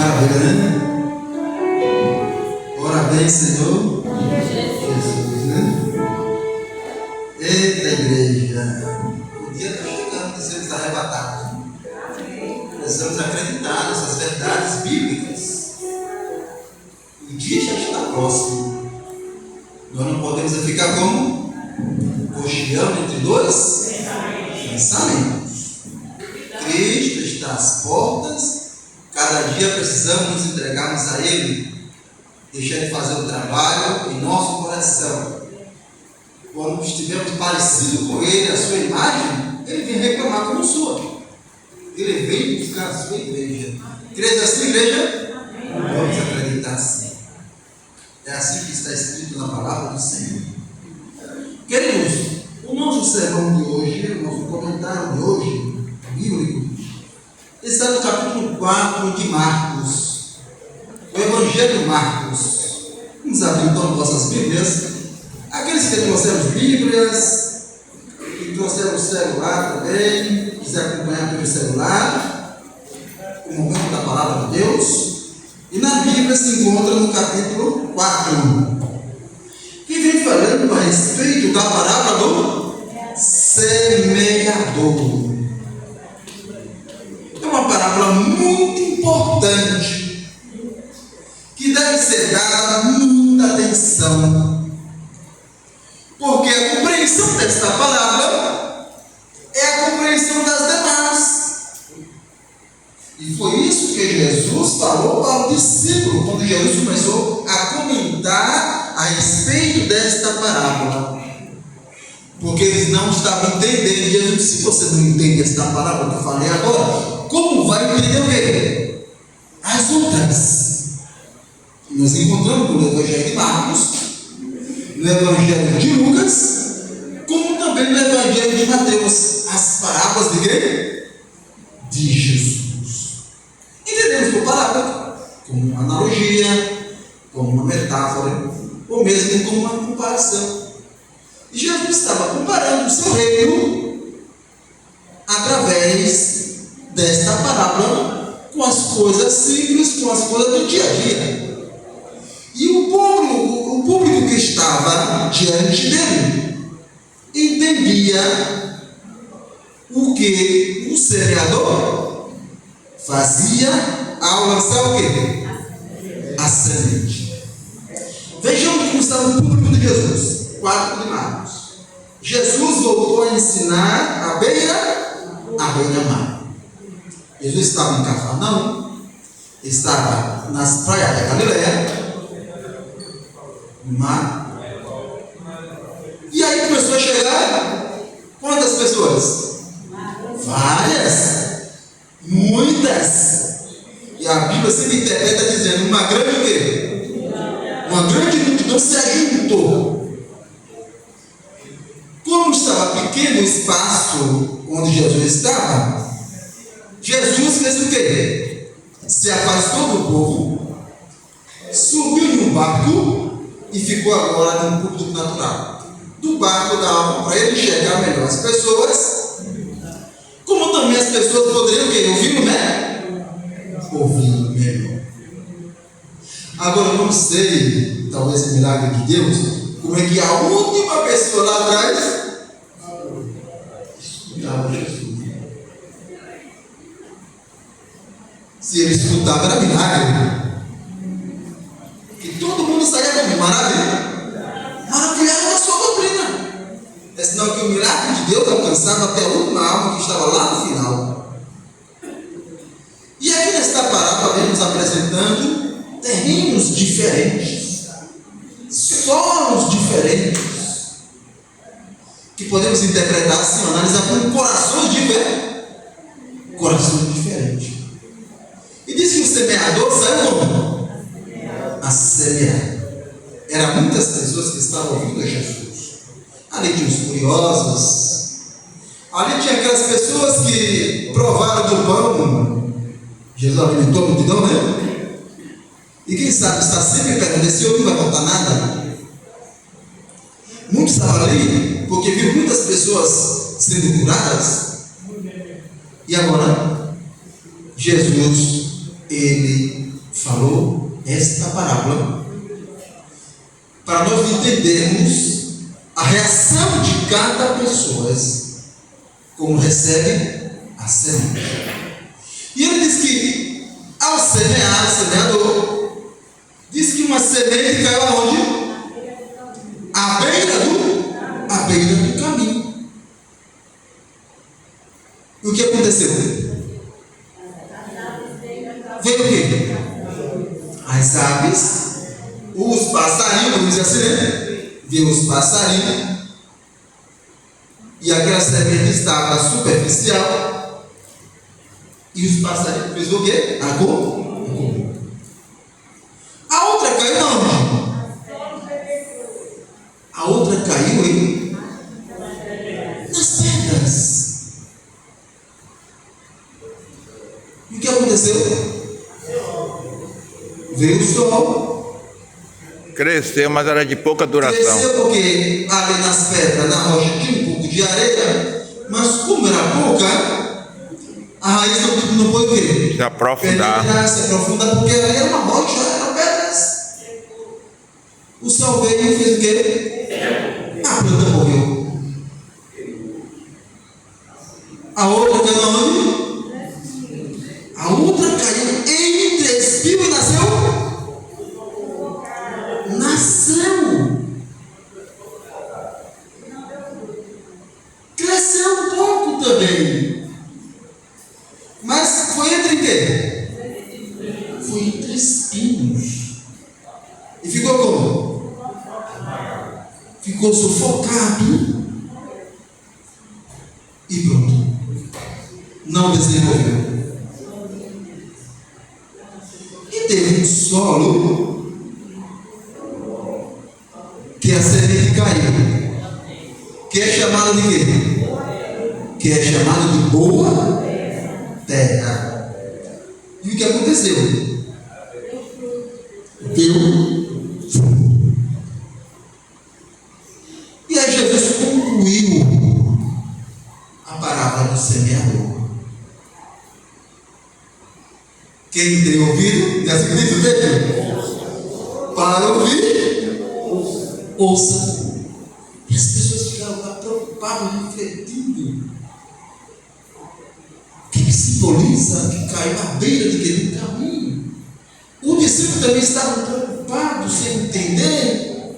Maravilha, né? Ora bem, Senhor Jesus, né? Eita, igreja, o dia está chegando, precisamos arrebatar. Precisamos acreditar nessas verdades bíblicas. O dia já está próximo. Nós não podemos ficar como? Cocheando entre dois pensamentos. Cristo está às portas. Cada dia precisamos nos entregarmos a Ele, deixar de fazer o trabalho em nosso coração. Quando estivermos parecidos com Ele, a sua imagem, Ele vem reclamar como sua. Ele vem buscar a sua igreja. Crê assim, igreja? Vamos acreditar assim. É assim que está escrito na palavra do Senhor. Queridos, o nosso sermão de hoje, o nosso comentário de hoje, bíblico, está no capítulo 4 de Marcos, o Evangelho de Marcos. Vamos abrir então vossas Bíblias. Aqueles que trouxeram Bíblias, que trouxeram o celular também, quiser acompanhar pelo celular, o momento da palavra de Deus. E na Bíblia se encontra no capítulo 4, que vem falando a respeito da parábola do semeador. É uma parábola muito importante, que deve ser dada muita atenção, porque a compreensão desta parábola é a compreensão das demais. E foi isso que Jesus falou para o discípulo, quando Jesus começou a comentar a respeito desta parábola. Porque eles não estavam entendendo. Jesus disse: se você não entende esta parábola que eu falei agora, como vai entender o quê? As outras. E nós encontramos no Evangelho de Marcos, no Evangelho de Lucas, como também no Evangelho de Mateus, as parábolas de quê? De Jesus. Entendemos por parábola como uma analogia, como uma metáfora, ou mesmo como uma comparação. E Jesus estava comparando o seu reino através desta parábola com as coisas simples, com as coisas do dia a dia. E o público que estava diante dele entendia o que o semeador fazia ao lançar o quê? A semente. Vejamos como estava o público de Jesus. 4 de Marcos. Jesus voltou a ensinar à beira-mar. Jesus estava em Cafarnaum, estava nas praias da Galileia, no mar. E aí começou a chegar quantas pessoas? Várias. Muitas. E a Bíblia sempre interpreta dizendo uma grande o quê? Uma grande multidão se ajuntou. Como estava pequeno o espaço onde Jesus estava, Jesus fez o quê? Se afastou do povo, subiu em um barco e ficou agora num púlpito natural. Do barco dava para ele enxergar melhor as pessoas, como também as pessoas poderiam ouvir, né? Ouvindo melhor. Agora eu não sei, talvez é milagre de Deus, como é que a última pessoa lá atrás escutava Jesus. Se ele escutava, era milagre. Que todo mundo saía como maravilhado da sua doutrina. É sinal que o milagre de Deus alcançava até a última alma que estava lá no final. E aqui nesta parábola vem nos apresentando terrenos diferentes, solos diferentes, que podemos interpretar assim, analisar como corações diferentes. E diz que o semeador saiu como? A semear. Eram muitas pessoas que estavam ouvindo a Jesus. Ali tinha os curiosos, ali tinha aquelas pessoas que provaram do pão. Jesus alimentou a multidão, né? E quem sabe está sempre perto desse homem, não vai faltar nada. Muitos estavam ali porque viram muitas pessoas sendo curadas. E agora, Jesus, ele falou esta parábola para nós entendermos a reação de cada pessoa como recebe a semente. E ele diz que ao semear, o semeador, diz que uma semente caiu aonde? À beira do caminho. E o que aconteceu? Veio o quê? As aves, os passarinhos, vamos dizer assim, né? Veio os passarinhos, e aquela semente estava superficial, e os passarinhos fez o quê? A outra caiu onde? A outra caiu nas pedras. E o que aconteceu? Veio o sol. Cresceu, mas era de pouca duração. Cresceu porque ali nas pedras, na rocha, tinha um pouco de areia, mas como era pouca, a raiz não pôde o quê? Se aprofundar. Se aprofundar, porque ali era uma rocha, eram pedras. O sol veio e fez o quê? A planta morreu. A outra caiu onde? A outra caiu entre espinhos e nasceu? Cresceu um pouco também. Mas foi entre quê? Foi entre espinhos. E ficou como? Ficou sufocado. E pronto. Não desenvolveu. E teve um solo que a semente caiu, que é chamado de quê? Que é chamado de boa terra. E o que aconteceu? Deu fruto. E aí Jesus concluiu a parábola do semeador. Quem tem ouvido, já se para ouvir, ouça. E as pessoas ficaram lá preocupadas, refletindo. O que simboliza que caiu à beira de caminho? O discípulo também estava preocupado, sem entender.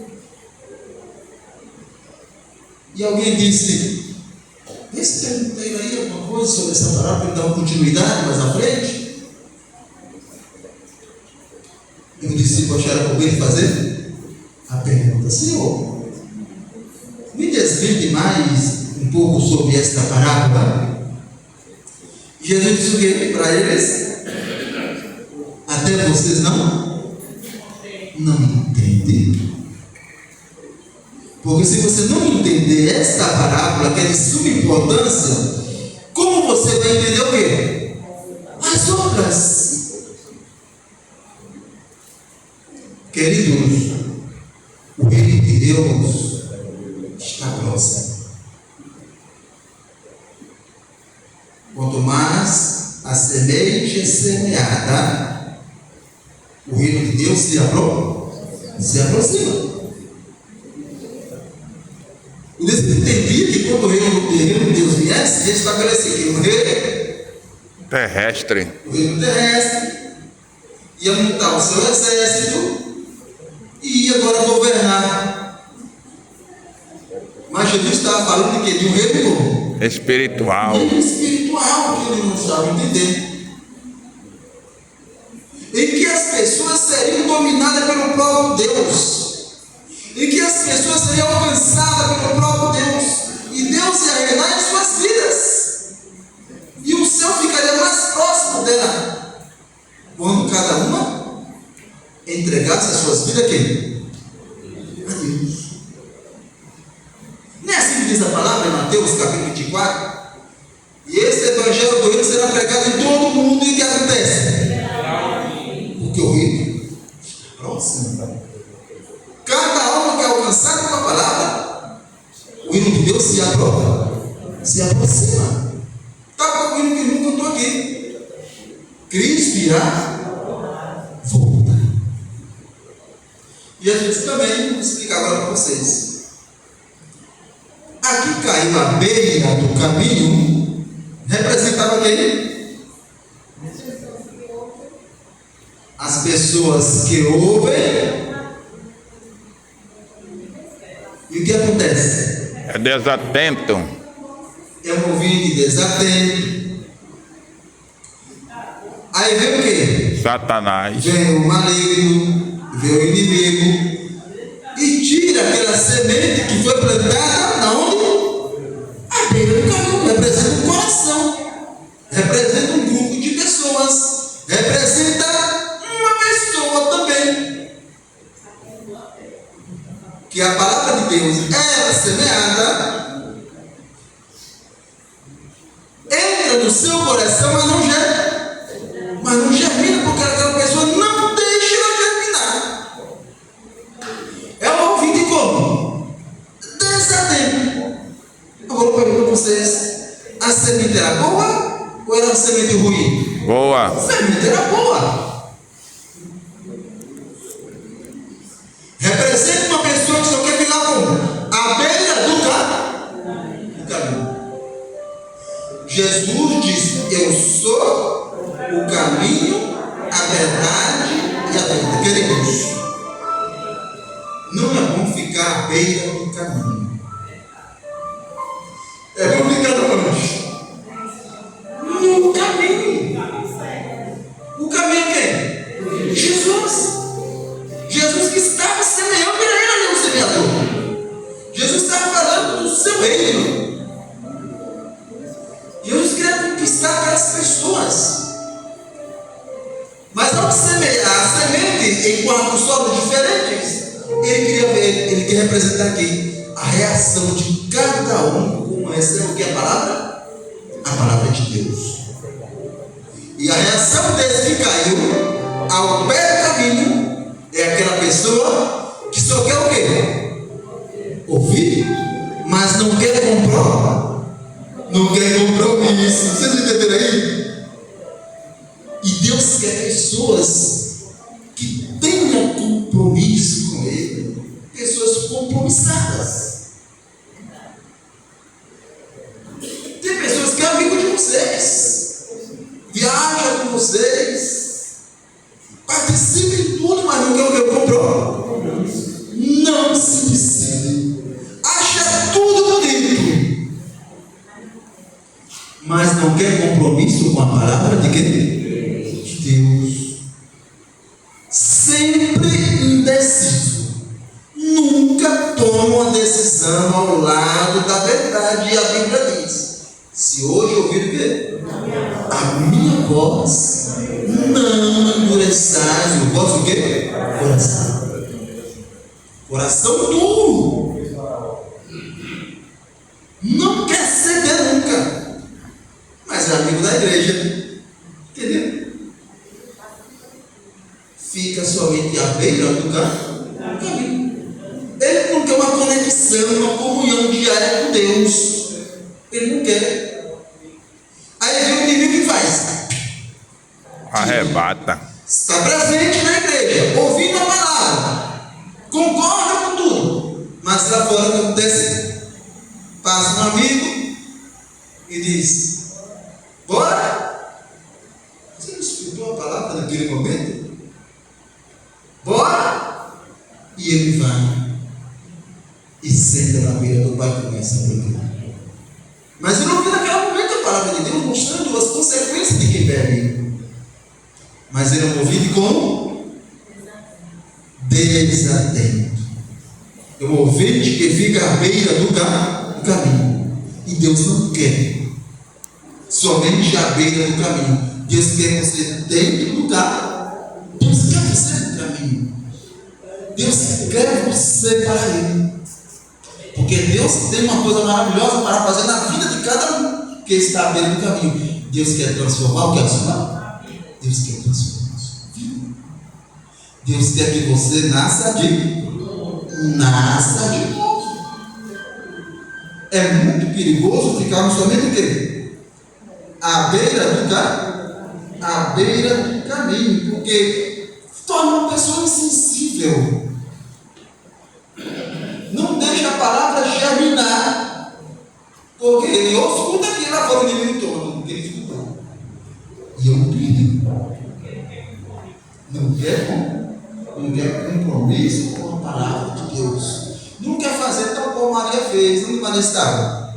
E alguém disse: esse perguntei aí alguma coisa sobre essa parábola para ele dar uma continuidade mais à frente. E o discípulo acharam por bem fazer a pergunta: Senhor, me desvende mais um pouco sobre esta parábola. Jesus disse o quê para eles? Até vocês não entendem. Porque se você não entender esta parábola, que é de suma importância, como você vai entender o quê? As outras. Queridos, o reino de Deus está próximo. Quanto mais a semente é semeada, o reino de Deus se aproxima. O discípulo entendia que quando o reino de Deus viesse, ele estabelecia que o reino terrestre ia montar o seu exército e ia agora governar. Mas Jesus estava falando de quê? De um reino espiritual. Espiritual, que ele não estava entendendo. Em que as pessoas seriam dominadas pelo próprio Deus. Em que as pessoas seriam alcançadas pelo próprio Deus. E Deus ia reinar em suas vidas. E o céu ficaria mais próximo dela. Quando cada uma entregasse as suas vidas a quem? A Deus. Não é assim que diz a palavra em Mateus capítulo 24? E esse evangelho do reino será pregado em todo o mundo. E o que acontece? Porque o reino está próximo. Cada alma que é alcançada com a palavra, o reino de Deus se aproxima. Está concluindo que nunca estou aqui. Cristo irá voltar. Jesus também, vou explicar agora para vocês. Aqui caiu a beira do caminho, representava quem? As pessoas que ouvem. E o que acontece? É desatento. É um ouvinte desatento. Aí vem o quê? Satanás. Vem o maligno, vem o inimigo e tira aquela semente que foi plantada na onde? A beira do caminho. Representa um coração, representa um grupo de pessoas, representa uma pessoa também. Que a palavra de Deus é semeada, entra no seu coração, mas não germina, porque aquela pessoa não deixa ela germinar. É um ouvinte como? Desatento. Agora eu pergunto para vocês: a semente era boa ou era uma semente ruim? Boa. A semente era boa. Representa uma pessoa que só quer ficar como? À beira do caminho. Jesus disse: eu sou o caminho, a verdade e a vida. Queridos, não é bom ficar à beira do caminho. É bom ficar longe. No caminho. O caminho é quem? Jesus. Jesus que estava semeando, era ele o semeador. Jesus estava falando do seu reino. Jesus queria conquistar aquelas pessoas. Mas ao semear a semente em quatro solos diferentes, ele quer representar aqui a reação de cada um como recebe o que é a palavra? A palavra de Deus. E a reação desse que caiu ao pé do caminho é aquela pessoa que só quer o quê? Ouvir, mas não quer comprovar. Não quer compromisso. Vocês entenderam aí? E Deus quer pessoas que tenham compromisso com Ele. Pessoas compromissadas. Tem pessoas que é amigo de vocês, viaja com vocês, participa em tudo, mas não quer o que comprou. Não se decide. Acha tudo bonito, mas não quer compromisso com a palavra de quem? De Deus. Sempre indeciso. Nunca toma uma decisão ao lado da verdade. E a Bíblia diz: se hoje ouvir o quê? A minha voz, não endureçais o vosso quê? Coração. Coração duro. Não quer ceder nunca. Mas é amigo da igreja. Entendeu? Fica somente à beira do caminho. Ele não quer uma conexão, uma comunhão diária com Deus. Ele não quer. Aí vem o inimigo que faz. Arrebata. Está presente na igreja, ouvindo a palavra, concorda com tudo, mas lá fora o que acontece? Passa um amigo e diz: bora? Você não escutou a palavra naquele momento? Bora? E ele vai e senta na beira do pai e começa a pregar. Mas ele não ouviu naquele momento a palavra de Deus mostrando as consequências de quem bebe. Mas ele é um ouvinte como? Desatento. É um ouvinte que fica à beira do caminho. E Deus não quer somente à beira do caminho. Deus quer você dentro do lugar. Deus quer você no caminho. Deus quer você para Ele. Porque Deus tem uma coisa maravilhosa para fazer na vida de cada um que está à beira do caminho. Deus quer transformar o que é a sua? Deus quer transformar a sua vida. Deus quer que você nasça de novo. É muito perigoso ficarmos somente o quê? À beira do caminho, porque torna uma pessoa insensível. Não quer compromisso com a palavra de Deus. Não quer fazer tal como Maria fez. Onde Maria estava?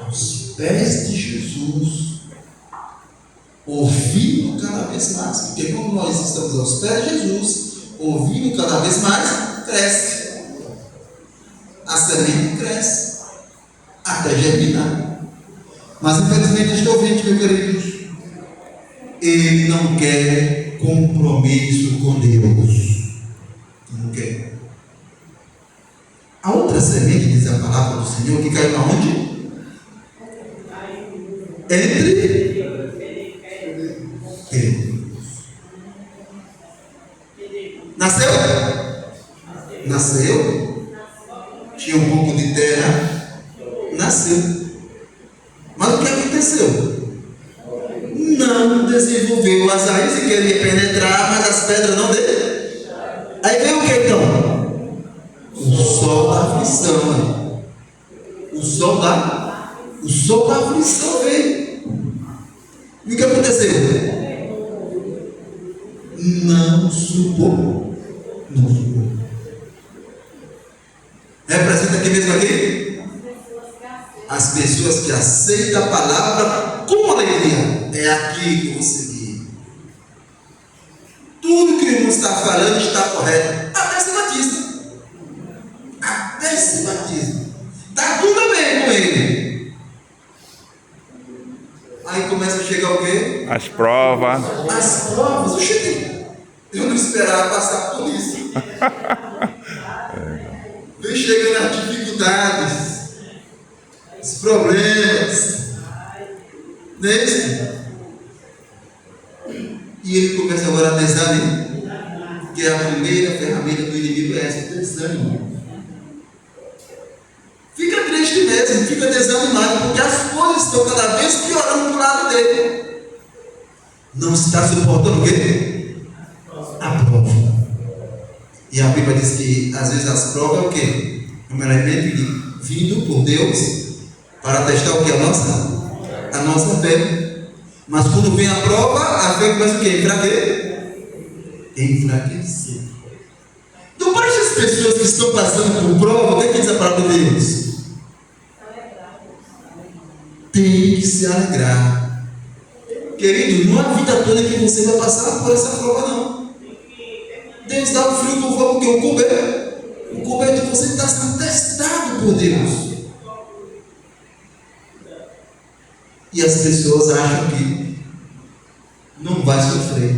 Aos pés de Jesus, ouvindo cada vez mais. Porque quando nós estamos aos pés de Jesus, ouvindo cada vez mais, cresce. A semente cresce até germinar. Mas infelizmente este ouvinte, meu queridos, ele não quer compromisso com Deus. Não quer. A outra semente, diz a palavra do Senhor, que caiu aonde? Entre nasceu? Nasceu. Tinha um pouco de terra. Nasceu. Mas o que aconteceu? Não desenvolveu as raízes e queria penetrar, mas as pedras não deu. Aí veio o que então? O sol da aflição. O sol da aflição veio. E o que aconteceu? Não suportou. Representa aqui mesmo aqui? As pessoas que aceitam a palavra com alegria. É aqui que você vê. Tudo que o irmão está falando está correto. Até ser batista. Até ser batista. Está tudo bem com ele. Aí começa a chegar o quê? As provas. As provas. Eu não esperava passar por isso. Vem chegando as dificuldades, os problemas, né? E ele começa agora a desanimar, porque a primeira ferramenta do inimigo é essa, desânimo. Fica triste mesmo, fica desanimado, porque as coisas estão cada vez piorando para o lado dele. Não está suportando o quê? A prova. E a Bíblia diz que às vezes as provas é o quê? É um elemento vindo por Deus para testar o que? A nossa fé. Mas quando vem a prova, a fé começa o quê? Enfraquecer. Então, para essas pessoas que estão passando por prova, o que diz a palavra de Deus? Tem que se alegrar. Querido, não é a vida toda que você vai passar por essa prova, não. Deus dá o frio do fogo, que é o coberto. O coberto, você está sendo testado por Deus. E as pessoas acham que não vai sofrer.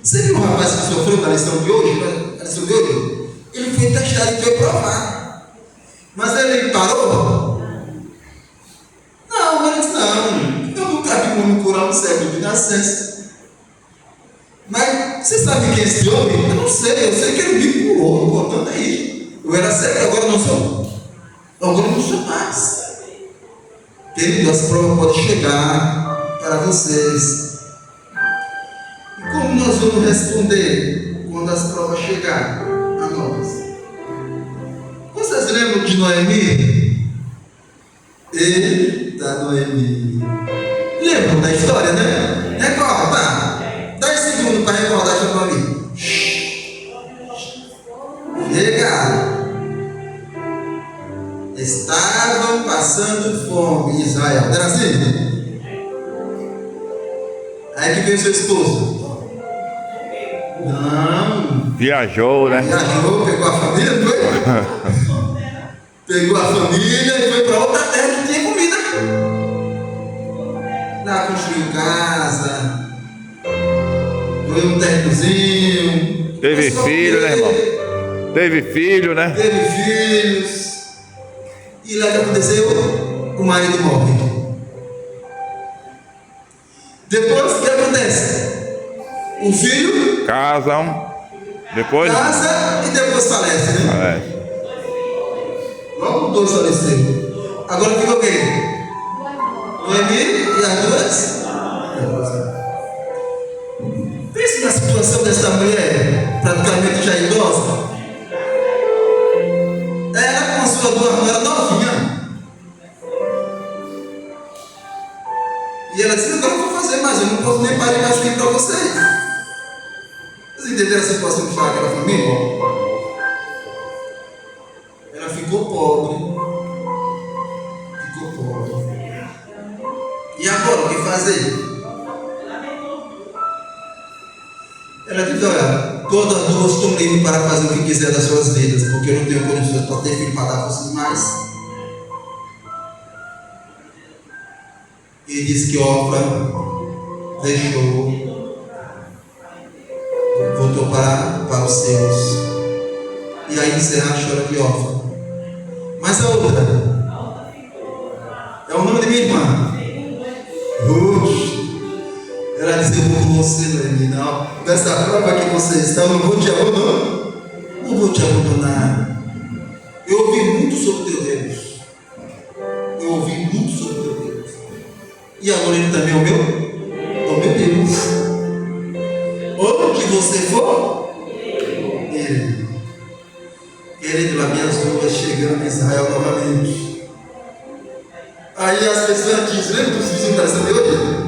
Você viu o rapaz que sofreu na lição de hoje? Ele foi testado e foi provado. Mas ele parou? Não, mas não. Eu nunca vi um homem curar um cego de nascença. Mas você sabe quem é esse homem? Eu não sei, eu sei que ele me curou, importante é isso. Eu era cego, agora não sou. Agora não sou mais. Querido, as provas podem chegar para vocês. E como nós vamos responder quando as provas chegarem a nós? Vocês lembram de Noemi? Eita, Noemi. Lembram da história, né? Recorda, tá? 10 segundos para recordar isso para mim. Chega. Estavam passando fome em Israel. Não era assim? Aí que veio seu esposo? Não. Viajou, né? Viajou, pegou a família, não foi? Pegou a família e foi para outra terra que tinha comida. Lá construiu casa. Foi um terrenozinho. Teve filho, né, irmão? Teve filho, né? Teve filhos. E lá que aconteceu? O marido morre. Depois o que acontece? O filho Casam. Depois. casa e depois falece, né? Logo os dois faleceram. Agora fica o quê? Noemi e as duas? Pense na situação dessa mulher, praticamente já idosa. Ela com a sua duas mulheres novinha. E ela disse: agora eu vou fazer mais, eu não posso nem parar de vocês. Vocês entenderam a situação que estava aquela família? Ela ficou pobre. E agora, o que fazer? Ela disse, olha, todas duas estão livres para fazer o que quiser das suas vidas, porque eu não tenho condições para ter filho para dar a vocês mais. E disse que Orfa deixou, voltou para os seus. E aí encerra a chora de Orfa. Mas a outra é o nome de minha irmã, Ruth. Ela disse, eu vou com você, menina. Nessa prova que você está, eu não vou te abandonar. Não vou te abandonar. Eu ouvi muito sobre o teu Deus. Eu ouvi muito sobre o teu Deus. E agora ele também é o meu Deus. Onde você for, ele. Querido, as minhas nuvens chegando em Israel novamente. Aí as pessoas dizem, lembra dos vizinhos da cidade hoje?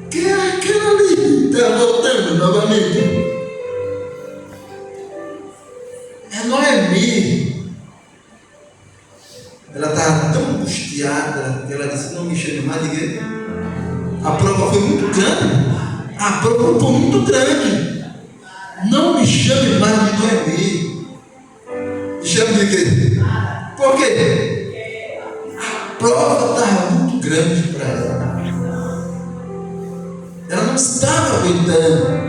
Que é aquela ali? Está voltando novamente. É Noemi. Ela estava tão angustiada que ela disse, não me chame mais de igreja. A prova foi muito grande. A prova foi muito grande. Não me chame mais de Noemi. Me chame de igreja. Por quê? A prova estava muito grande para ela. Ela não estava aguentando.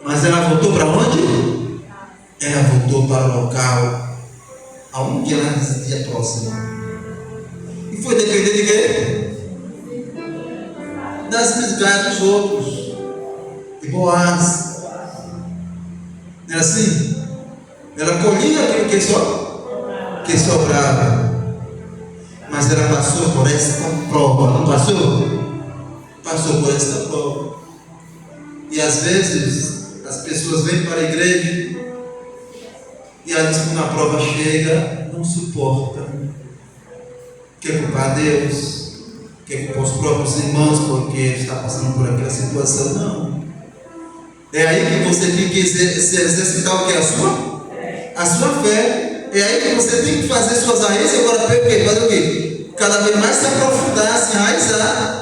Mas ela voltou para onde? Ela voltou para o local aonde ela residia próximo. E foi depender de quê? Das migalhas dos outros. De Boaz. Não era assim? Ela colhia aquilo que sobrava. Mas ela passou por essa prova, não passou? Passou por essa prova. E às vezes as pessoas vêm para a igreja e às vezes quando a prova chega, não suportam. Quer culpar Deus, quer culpar os próprios irmãos porque está passando por aquela situação. Não. É aí que você tem que exercitar o que? A sua fé. É aí que você tem que fazer suas raízes. Agora fazer o quê? Cada vez mais se aprofundar, se enraizar.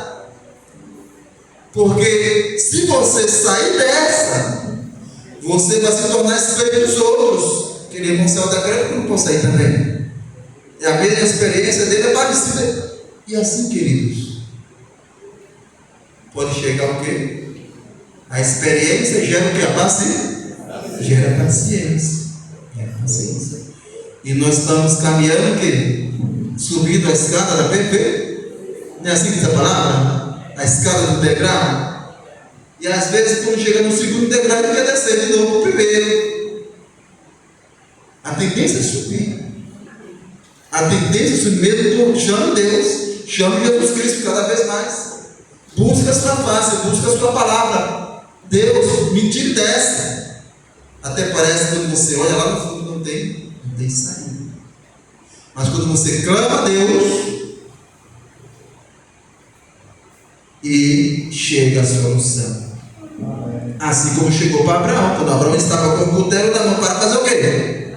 Porque se você sair dessa, você vai se tornar espelho dos outros. Aquele irmão céu da crente não pode sair também. E a mesma experiência dele é parecida. E assim, queridos, pode chegar o quê? A experiência gera o que? A paciência. Gera paciência. E nós estamos caminhando o quê? Subindo a escada da perfeita. Não é assim que diz a palavra? A escada do degrau. E às vezes quando chega no segundo degrau ele quer descer de novo para o primeiro. A tendência é subir. A tendência é subir mesmo. Chame Deus, chame Jesus Cristo cada vez mais. Busca a sua face, busca a sua palavra. Deus, me tire dessa. Até parece que quando você olha lá no fundo não tem saída. Mas quando você clama a Deus, e chega a solução. Assim como chegou para Abraão. Quando Abraão estava com o cutelo na mão para fazer o quê?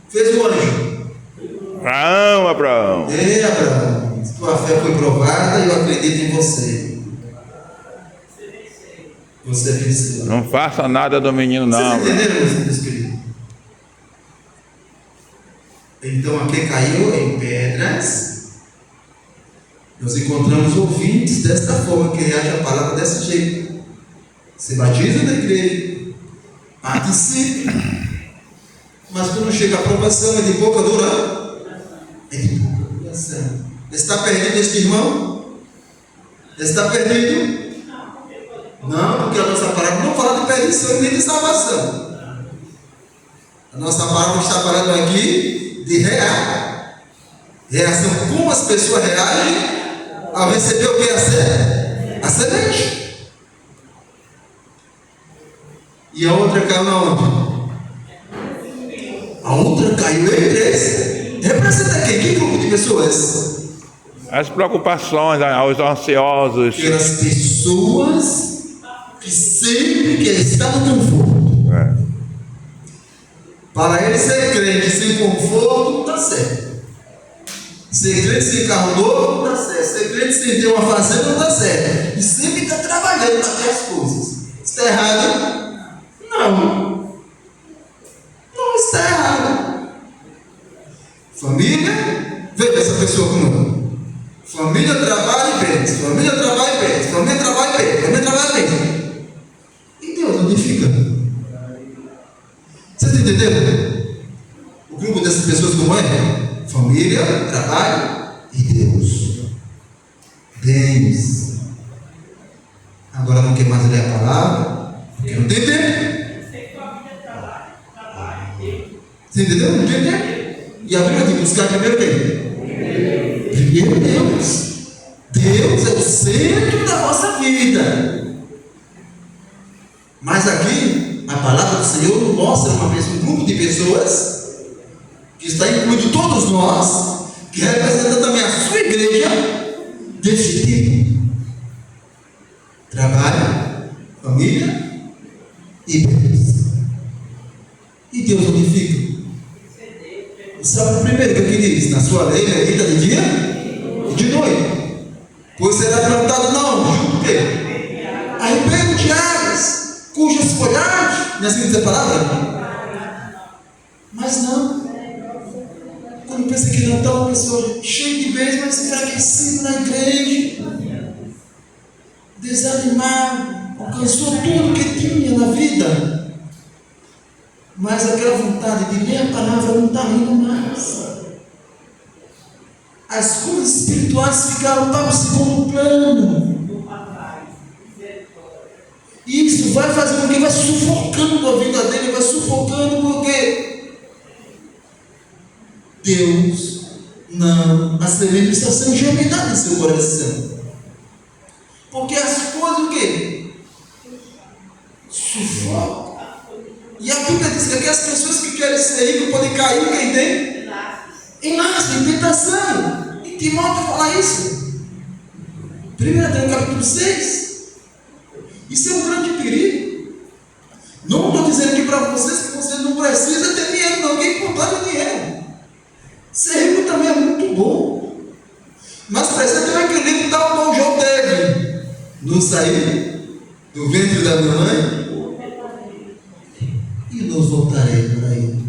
Fez o anjo. Abraão. Ei, Abraão, tua fé foi provada e eu acredito em você. Você venceu. Não faça nada do menino, não. Vocês entenderam, meus queridos? Então aqui caiu em pedras. Nós encontramos ouvintes desta forma, que reage a palavra desse jeito. Se batiza na igreja, participe. Mas quando chega a aprovação, é de pouca duração. É de pouca duração. Está perdido este irmão? Está perdido? Não, porque a nossa palavra não fala de perdição nem de salvação. A nossa palavra está falando aqui de reação. Como as pessoas reagem ao receber o que? A semente. E a outra caiu na onde? A outra caiu em três. Representa quem? Que grupo de pessoas? As preocupações, aos ansiosos. Aquelas pessoas que sempre querem estar no conforto. É. Para ele ser crente sem conforto não dá certo. Ser crente sem carro novo não dá certo. Ser crente sem ter uma fazenda não dá certo. E sempre está trabalhando para ter as coisas. Está errado? Não. Não está errado. Família, veja essa pessoa comigo. Família, trabalho e bens. Família, trabalho e bens. Família, trabalho e bens. Família, trabalho e bens. E Deus, onde fica? Vocês entenderam? O grupo dessas pessoas como é? Família, trabalho e Deus. Bens. Agora não quer mais ler a palavra, porque não tem tempo. Você entendeu? Não tem tempo. E a Bíblia tem que buscar primeiro quem? Primeiro Deus. Deus é o centro da nossa vida. Mas aqui, a palavra do Senhor mostra um grupo de pessoas que está incluindo todos nós, que representa também a sua igreja, desse tipo: trabalho, família e bens. E Deus onde fica? Sabe o primeiro que eu diz? Na sua lei é vida de dia e de noite. Pois será plantado não, junto o quê? A ribeiro de águas, cujas folhagens, não é assim que diz a palavra? Mas não. Quando pensa que não está uma pessoa cheia de bens, mas enfraquecida na igreja, desanimado, alcançou tudo que tinha na vida, mas aquela vontade de ler a palavra não está indo mais. As coisas espirituais ficaram para o segundo plano. E isso vai fazendo com que vai sufocando a vida dele, vai sufocando porque Deus não, a semente está sendo germinada em seu coração. Porque as coisas o quê? Sufocam. E a Bíblia diz que aquelas pessoas que querem ser ricas podem cair, quem tem? Em laço, em tentação. E Timóteo fala isso. 1 Timóteo capítulo 6. Isso é um grande perigo. Não estou dizendo aqui para vocês que você não precisa ter dinheiro, não. Quem contar de dinheiro. Ser rico também é muito bom. Mas precisa ter um equilíbrio tal como o João teve. Não sair do ventre da mãe e nos voltarei para ele.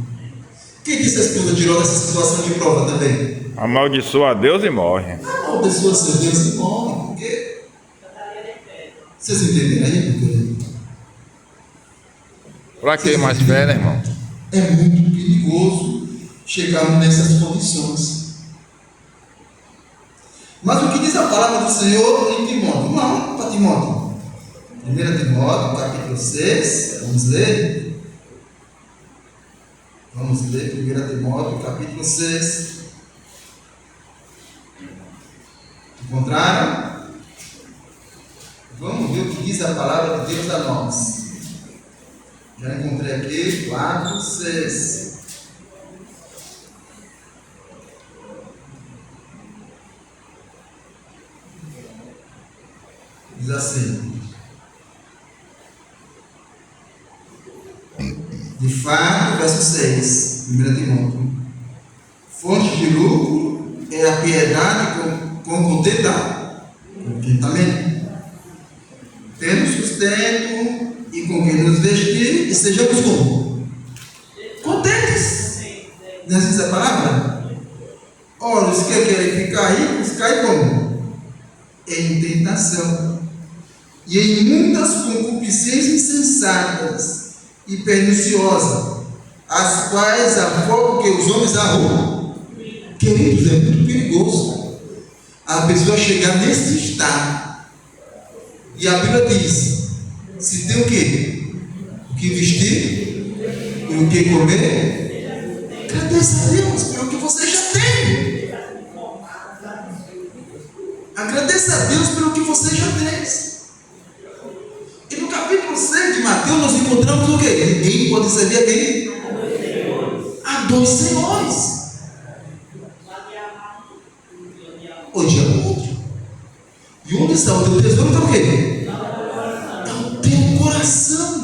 Quem disse a esposa tirou dessa situação de prova também? Amaldiçoa a Deus e morre. Amaldiçoa seu Deus e morre. Por quê? Vocês entenderam aí? Para que mais fé, né, irmão? É muito perigoso chegarmos nessas condições. Mas o que diz a palavra do Senhor em Timóteo? Não, para Timóteo. 1 Timóteo, capítulo 6. Vamos ler? Vamos ler 1 Timóteo, capítulo 6. Encontraram? Vamos ver o que diz a palavra de Deus a nós. Já encontrei aqui, 4, 6. Diz assim: de fato, verso 6, 1 Timóteo, fonte de lucro é a piedade com contentamento, tendo sustento e com que nos vestir, e sejamos como? Contentes. Não é assim essa palavra? Ora, os que querem ficar ricos, caem como? Em tentação, e em muitas concupiscências insensatas e perniciosas, as quais afogam que os homens arrumam. Queridos, é muito perigoso a pessoa chegar nesse estado. E a Bíblia diz: se tem o quê? O que vestir e o que comer, agradeça a Deus pelo que você já tem. Agradeça a Deus pelo que você já tem. E no capítulo 6 de Mateus nós encontramos o quê? Ninguém pode servir a quem? A dois senhores. Hoje onde está o teu tesouro está o quê? É o teu coração.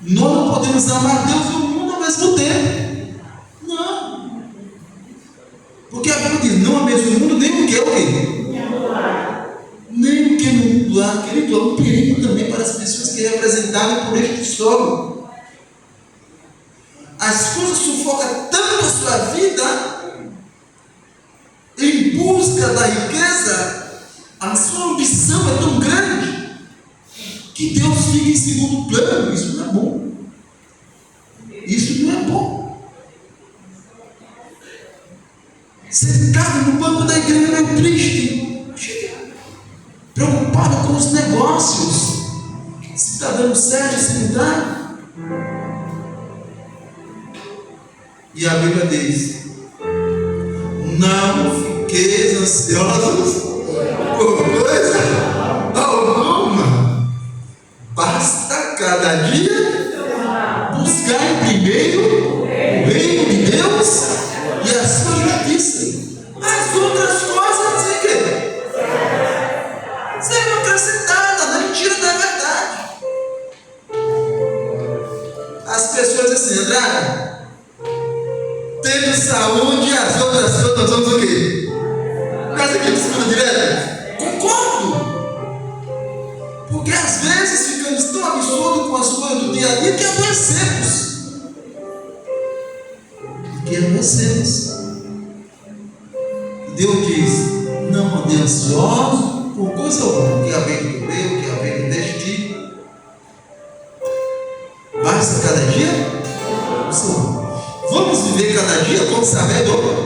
Nós não podemos amar Deus e o mundo ao mesmo tempo. Não. Porque a Bíblia diz, não ameis o mundo, nem o que é o quê? Nem o que no mundo há. Querido, é um perigo também para as pessoas que é representadas por este solo. As coisas sufocam tanto a sua vida, em busca da riqueza, a sua ambição é tão grande, que Deus fica em segundo plano. Isso não é bom. Isso não é bom. Sentado no banco da igreja meio triste, preocupado com os negócios, se está dando certo, se não está. E a Bíblia diz, não fiqueis ansiosos por coisa alguma, basta cada dia buscar em primeiro o reino de Deus e a sua justiça. As outras coisas de quê? Serão acrescentadas, não é mentira, não é verdade. As pessoas dizem assim, André, tendo saúde, as outras coisas nós vamos o quê? Mas aqui no segundo direto, concordo. Porque às vezes ficamos tão absurdos com as coisas do dia a dia que adoecemos. E Deus diz, não andei ansioso por coisa alguma, que a bem do meu, que a bem deste tipo. Basta cada dia o Senhor. Vamos viver cada dia com sabedoria.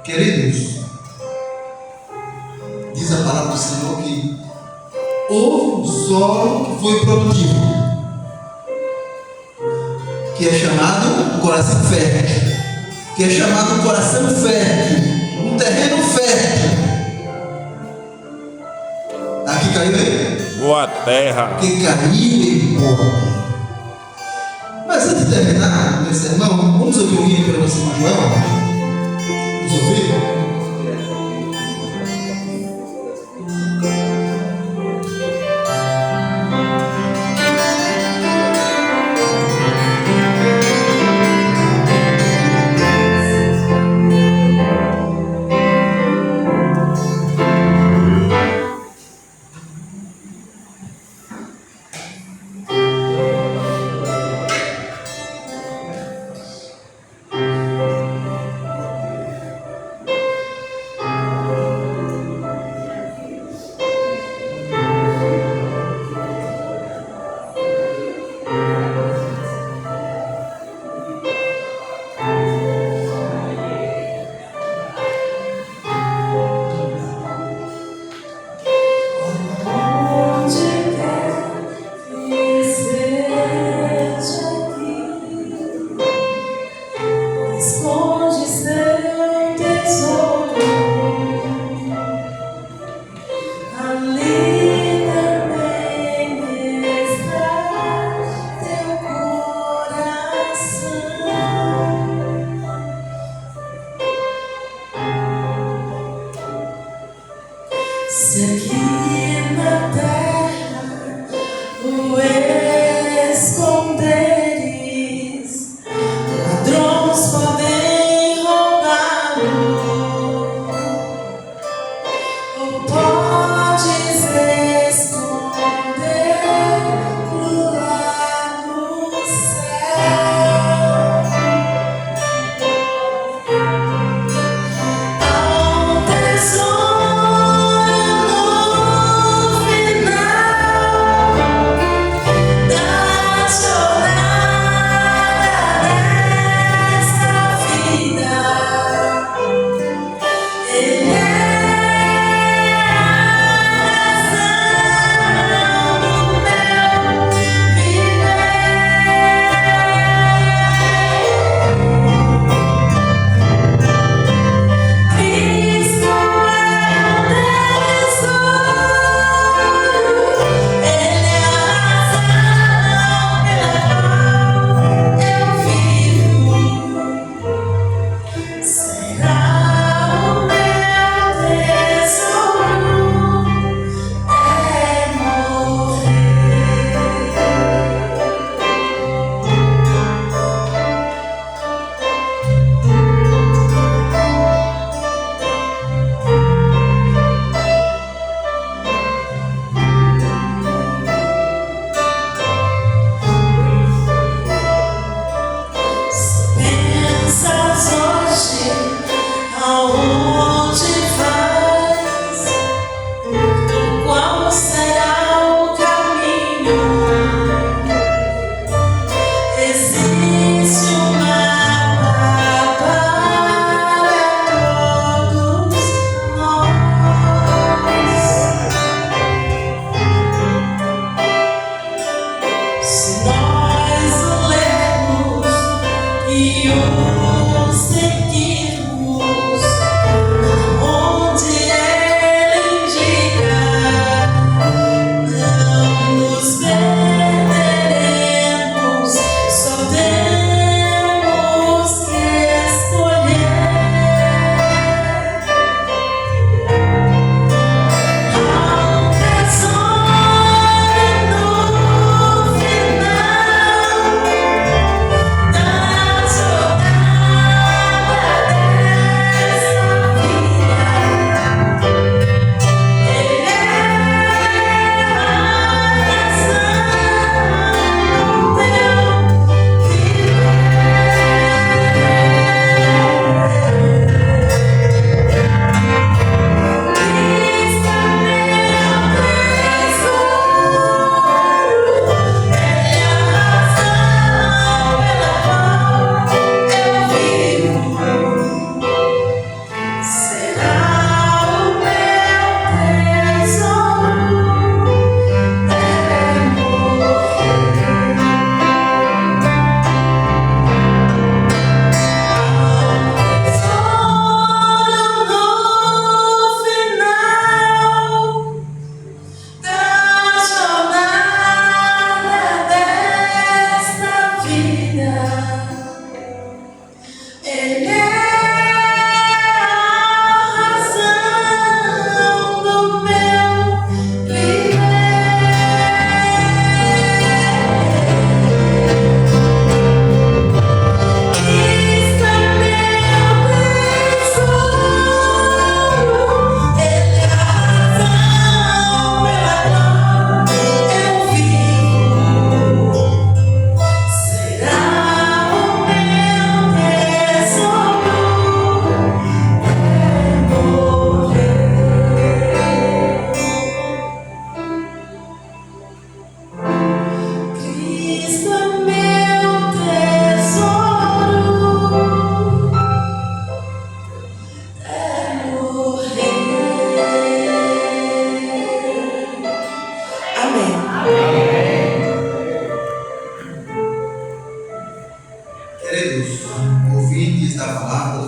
Queridos, diz a palavra do Senhor que houve um solo que foi produtivo, que é chamado coração fértil, que é chamado coração fértil, um terreno fértil. Aqui caiu aí? Boa terra. Que caiu em boa. Mas antes de terminar, meu irmão, vamos ouvir o hino para você, Joel? Vamos ouvir?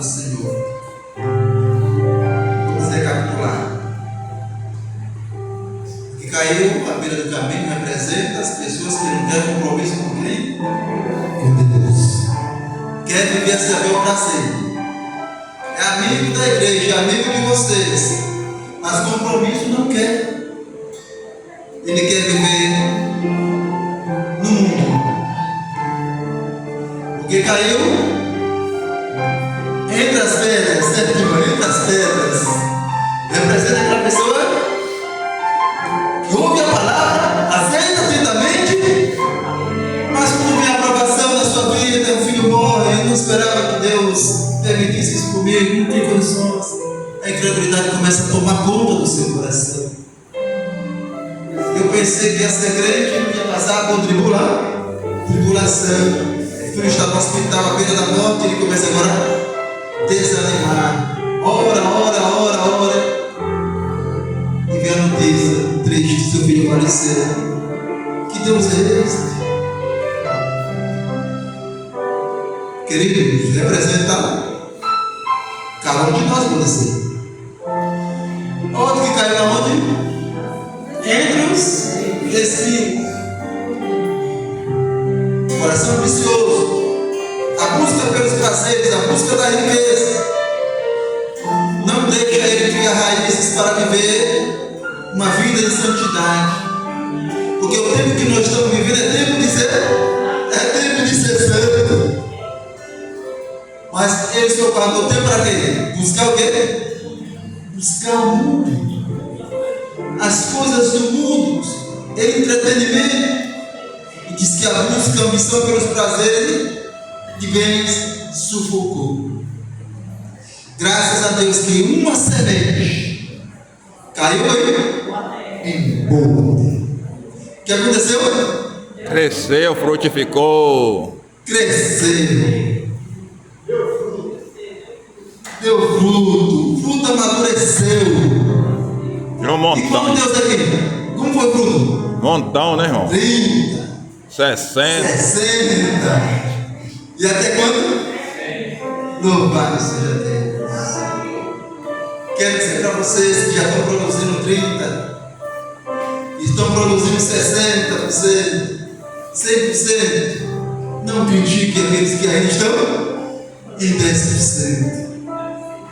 Senhor. Vamos recapitular. O que caiu à beira do caminho representa as pessoas que não querem compromisso com quem? Com Deus. Quer viver essa vida para sempre. É amigo da igreja, é amigo de vocês, mas compromisso não quer. Ele quer viver no mundo. Porque caiu entre as pedras, entre as pedras, representa aquela pessoa que ouve a palavra, aceita atentamente, mas quando vem a aprovação na sua vida, o filho morre. Eu não esperava que Deus permitisse isso comigo, não tem condições. A incredulidade começa a tomar conta do seu coração. Eu pensei que ia ser crente, não ia passar por tribulação. O filho está no hospital à beira da morte, ele começa agora a desanimar. Ora. E vem a notícia triste: seu filho faleceu. Que Deus é este? Queridos, representa cada um de nós, pode ser. Outro que caiu aonde? Entre os espinhos. Coração ambicioso. A busca pelos prazeres, a busca da riqueza. Não deixa ele criar raízes para viver uma vida de santidade. Porque o tempo que nós estamos vivendo é tempo de ser santo. Mas ele só guardou tempo para quê? Buscar o quê? Buscar o mundo. As coisas do mundo. Entretenimento. E diz que a busca, a ambição pelos prazeres de bens sufocou. Graças a Deus que uma semente caiu aí em boa. O que aconteceu? Cresceu, frutificou. Cresceu. Deu fruto. O fruto amadureceu. Um montão. E como Deus aqui? Como foi o fruto? Montão, né, irmão? 30, 60. 60. E até quando? Louvado seja Deus. Quero dizer para vocês que já estão produzindo 30, estão produzindo 60%, 100%. Não critique aqueles que ainda estão em 10%.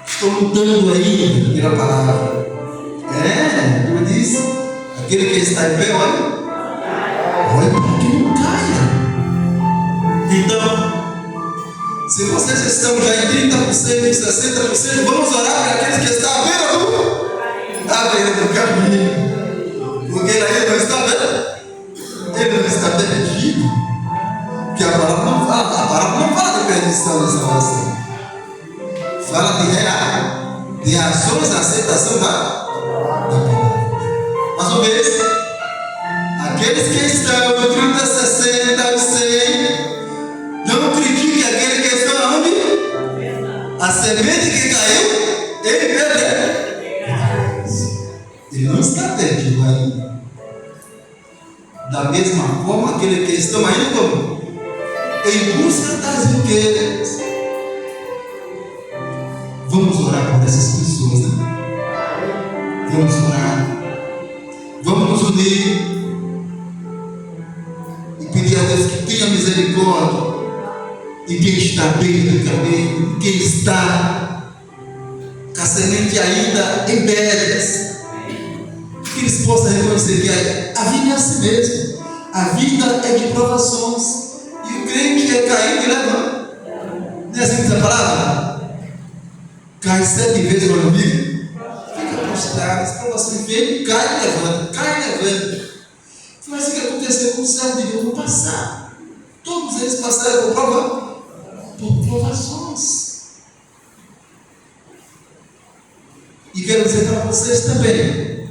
Estão lutando ainda pela palavra. Como diz, aquele que está em pé, olha para que não caia. Então, se vocês estão já em 30%, 60%, vamos orar para aqueles que estão à beira do caminho. Porque ele ainda não está vendo, ele não está perdido. Porque a palavra não fala de perdição nessa oração. Fala de reações à aceitação da palavra. Mais uma vez, aqueles que estão no 30, 60, 100, não critique aquele que está onde? A semente que caiu, ele perdeu. Ele não está perdido ainda. Da mesma forma, aquele que estão ainda como? Em busca das riquezas. Vamos orar por essas pessoas, né? Vamos orar. Vamos nos unir e pedir a Deus que tenha misericórdia de quem está bem do caminho, quem está com a semente ainda em pedras, que eles possam reconhecer que a vida é assim mesmo. A vida é de provações e o crente é caído e levanta. Não é assim que diz a palavra? Cai 7 vezes no amigo. Fica prostrado, as provações vêm, cai e levanta. Foi assim que aconteceu com o servo de Deus no passado. Todos eles passaram por provações. E quero dizer para vocês também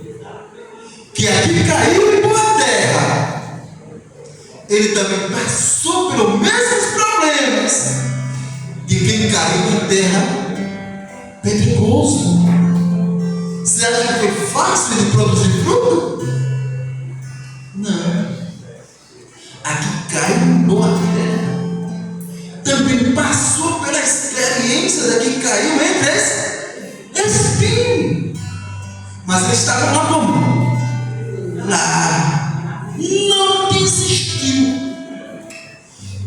que aqui caiu em boa terra, ele também passou pelos mesmos problemas de quem caiu em terra pedregoso. Você acha que foi fácil de produzir fruto? Não. Aqui caiu em boa terra. Também passou pela experiência daqui caiu caiu entre espinhos. Mas ele estava lá como? Lá. Não desistiu.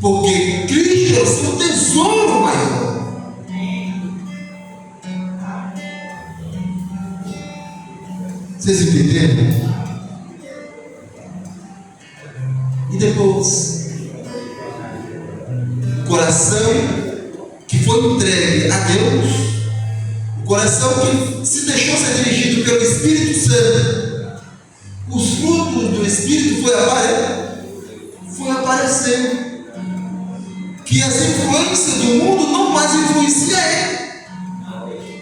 Porque Cristo é o seu tesouro maior. Vocês entenderam? E depois, o coração que foi entregue a Deus, o coração que se deixou ser dirigido pelo Espírito Santo, os frutos do Espírito foi aparecendo. Que as influências do mundo não mais influenciam ele,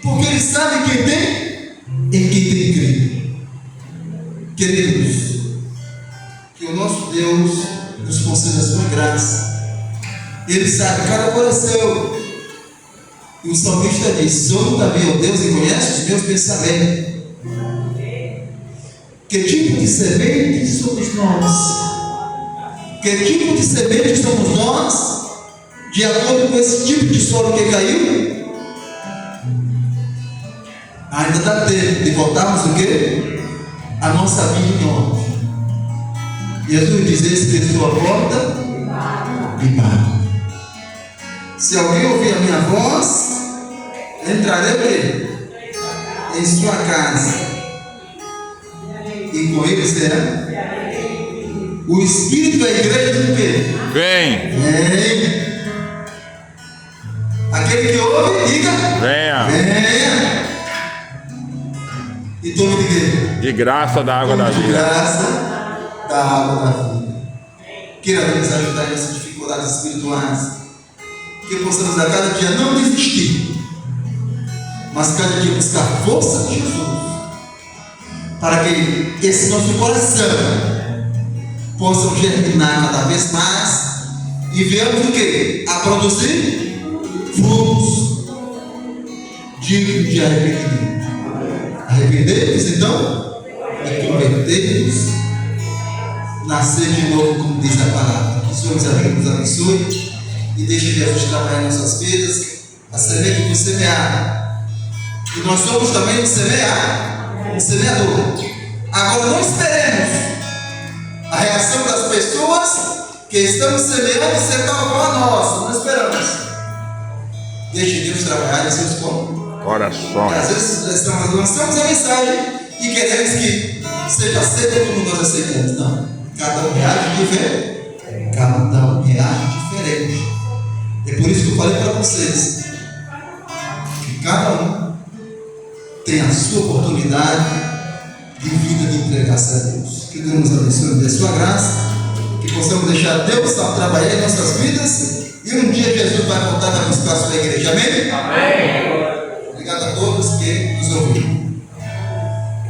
porque ele sabe quem tem em quem tem crido. Queridos, que o nosso Deus nos conceda a sua graça. Ele sabe cada coração. E o salmista diz: sou também o Deus e conhece os meus pensamentos. Que tipo de semente somos nós? Que tipo de semente somos nós? De acordo com esse tipo de solo que caiu? Ainda dá tempo de voltarmos o quê? A nossa vida em ordem. Jesus diz: esse que estou à porta e bato. Se alguém ouvir a minha voz, entrarei em sua casa e com ele será. O Espírito da igreja diz o quê? Vem. Vem. Aquele que ouve, diga: Venha. venha. E tome de quê? De graça da água da De vida. graça da água da vida. Queira Deus ajudar nessas dificuldades espirituais. Que possamos a cada dia não desistir, mas cada dia buscar a força de Jesus, para que esse nosso coração possa germinar cada vez mais e venhamos o quê? A produzir frutos dignos de arrependimento. Arrependei-vos então e convertei-vos, nascer de novo, como diz a palavra. Que o Senhor nos ajude, nos abençoe e deixe Jesus trabalhar em nossas vidas, a semente que semear. E nós somos também um semeador. Agora não esperemos a reação das pessoas que estamos semeando ser tal como a nossa. Não esperamos. Deixe Deus trabalhar em seus Coração. às vezes lançamos a mensagem e queremos que seja aceita como nós aceitamos. Não. Cada um reage diferente. Cada um reage diferente. É por isso que eu falei para vocês que cada um tem a sua oportunidade de vida de entregar-se a Deus. Que Deus nos abençoe e dê sua graça. Que possamos deixar Deus trabalhar em nossas vidas. E um dia Jesus vai voltar para buscar a sua igreja. Amém? Amém.